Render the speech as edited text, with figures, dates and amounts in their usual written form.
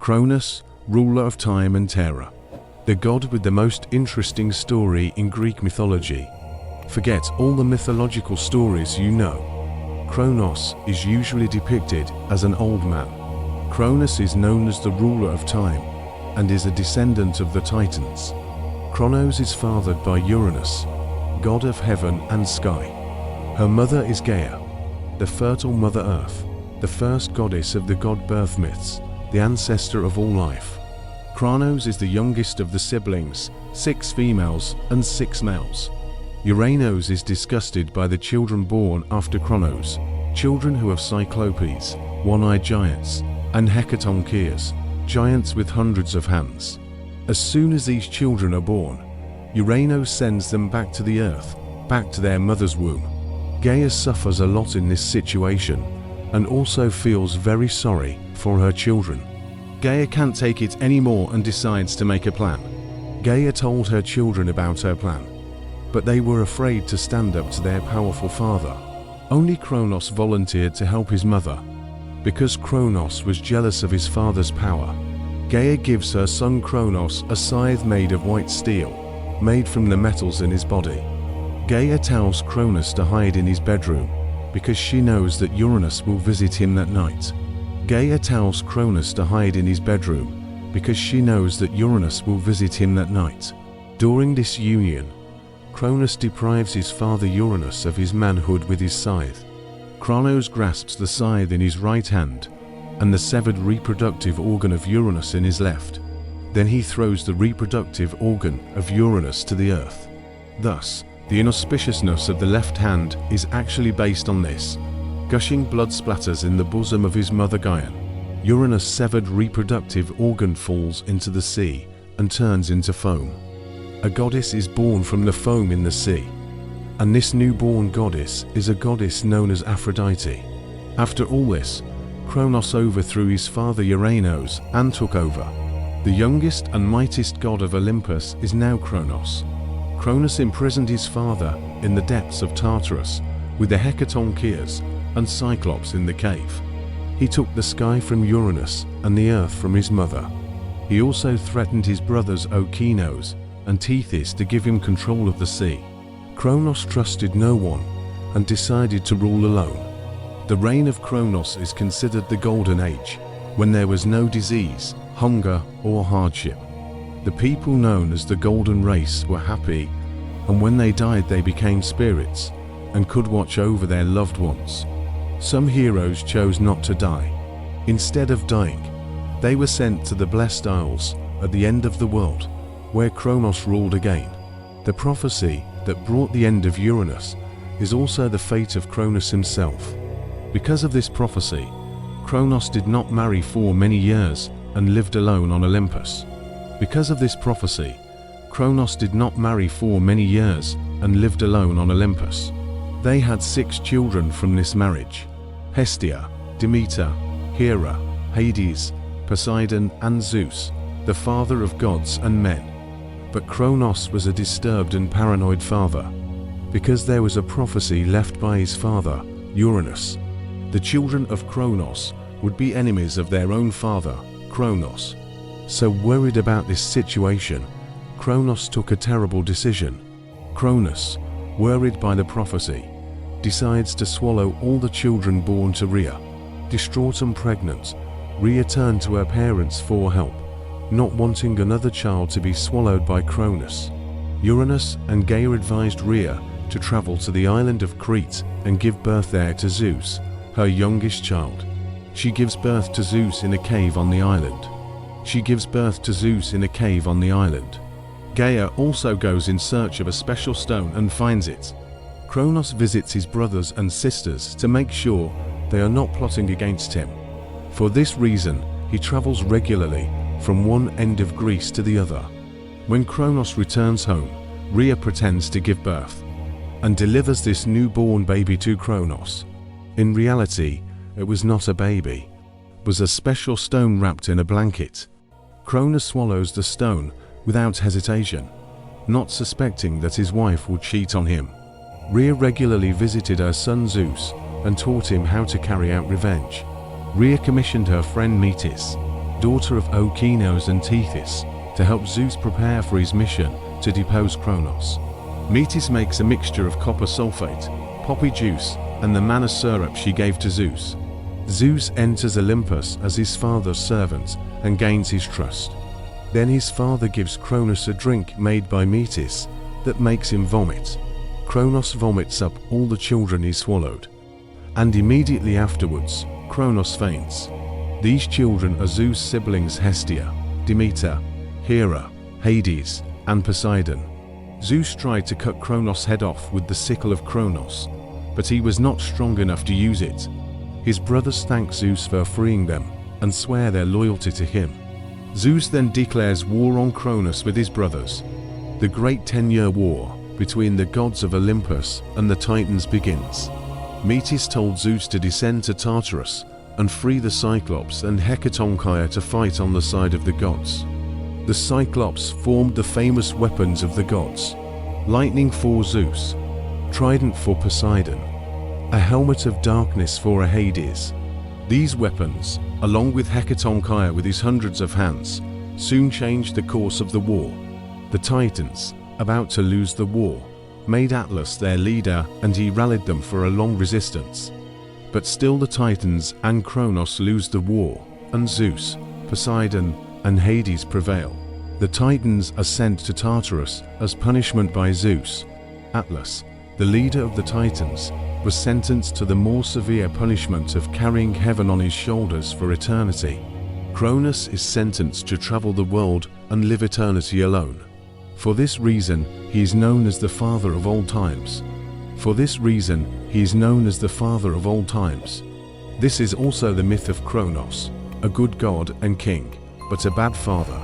Cronus, ruler of time and terror. The god with the most interesting story in Greek mythology. Forget all the mythological stories you know. Kronos is usually depicted as an old man. Cronus is known as the ruler of time and is a descendant of the Titans. Kronos is fathered by Uranus, god of heaven and sky. Her mother is Gaia, the fertile Mother Earth, the first goddess of the god birth myths, the ancestor of all life. Kronos is the youngest of the siblings, 6 females and 6 males. Uranus is disgusted by the children born after Kronos, children who have cyclopes, one-eyed giants, and hecatoncheires, giants with hundreds of hands. As soon as these children are born, Uranus sends them back to the earth, back to their mother's womb. Gaia suffers a lot in this situation, and also feels very sorry for her children. Gaia can't take it anymore and decides to make a plan. Gaia told her children about her plan, but they were afraid to stand up to their powerful father. Only Cronus volunteered to help his mother. Because Cronus was jealous of his father's power, Gaia gives her son Cronus a scythe made of white steel, made from the metals in his body. Gaia tells Cronus to hide in his bedroom, because she knows that Uranus will visit him that night. Gaia tells Cronus to hide in his bedroom, because she knows that Uranus will visit him that night. During this union, Cronus deprives his father Uranus of his manhood with his scythe. Cronus grasps the scythe in his right hand, and the severed reproductive organ of Uranus in his left. Then he throws the reproductive organ of Uranus to the earth. Thus, the inauspiciousness of the left hand is actually based on this. Gushing blood splatters in the bosom of his mother Gaia. Uranus' severed reproductive organ falls into the sea and turns into foam. A goddess is born from the foam in the sea. And this newborn goddess is a goddess known as Aphrodite. After all this, Cronus overthrew his father Uranus and took over. The youngest and mightiest god of Olympus is now Cronus. Cronus imprisoned his father in the depths of Tartarus with the hecatoncheires and Cyclops in the cave. He took the sky from Uranus and the earth from his mother. He also threatened his brothers Okeanos and Tethys to give him control of the sea. Cronus trusted no one and decided to rule alone. The reign of Cronus is considered the Golden Age, when there was no disease, hunger, or hardship. The people known as the Golden Race were happy, and when they died they became spirits and could watch over their loved ones. Some heroes chose not to die. Instead of dying, they were sent to the Blessed Isles at the end of the world, where Cronus ruled again. The prophecy that brought the end of Uranus is also the fate of Cronus himself. Because of this prophecy, Cronus did not marry for many years and lived alone on Olympus. Because of this prophecy, Cronus did not marry for many years and lived alone on Olympus. They had 6 children from this marriage: Hestia, Demeter, Hera, Hades, Poseidon and Zeus, the father of gods and men. But Cronus was a disturbed and paranoid father, because there was a prophecy left by his father, Uranus. The children of Cronus would be enemies of their own father, Cronus. So worried about this situation, Cronus took a terrible decision. Cronus, worried by the prophecy, decides to swallow all the children born to Rhea. Distraught and pregnant, Rhea turned to her parents for help, not wanting another child to be swallowed by Cronus. Uranus and Gaia advised Rhea to travel to the island of Crete and give birth there to Zeus, her youngest child. She gives birth to Zeus in a cave on the island. Gaia also goes in search of a special stone and finds it. Cronus visits his brothers and sisters to make sure they are not plotting against him. For this reason, he travels regularly from one end of Greece to the other. When Cronus returns home, Rhea pretends to give birth and delivers this newborn baby to Cronus. In reality, it was not a baby. It was a special stone wrapped in a blanket. Cronus swallows the stone without hesitation, not suspecting that his wife would cheat on him. Rhea regularly visited her son Zeus and taught him how to carry out revenge. Rhea commissioned her friend Metis, daughter of Okeanos and Tethys, to help Zeus prepare for his mission to depose Cronus. Metis makes a mixture of copper sulfate, poppy juice, and the manna syrup she gave to Zeus. Zeus enters Olympus as his father's servant and gains his trust. Then his father gives Cronus a drink made by Metis that makes him vomit. Cronus vomits up all the children he swallowed. And immediately afterwards, Cronus faints. These children are Zeus' siblings Hestia, Demeter, Hera, Hades, and Poseidon. Zeus tried to cut Cronus' head off with the sickle of Cronus, but he was not strong enough to use it. His brothers thank Zeus for freeing them and swear their loyalty to him. Zeus then declares war on Cronus with his brothers. The great 10-year war between the gods of Olympus and the Titans begins. Metis told Zeus to descend to Tartarus and free the Cyclops and Hecatoncheia to fight on the side of the gods. The Cyclops formed the famous weapons of the gods: lightning for Zeus, trident for Poseidon, a helmet of darkness for Hades. These weapons, along with Hecatoncheia with his hundreds of hands, soon changed the course of the war. The Titans, about to lose the war, made Atlas their leader, and he rallied them for a long resistance. But still the Titans and Cronus lose the war, and Zeus, Poseidon, and Hades prevail. The Titans are sent to Tartarus as punishment by Zeus. Atlas, the leader of the Titans, was sentenced to the more severe punishment of carrying heaven on his shoulders for eternity. Cronus is sentenced to travel the world and live eternity alone. For this reason, he is known as the father of all times. This is also the myth of Cronus, a good god and king, but a bad father.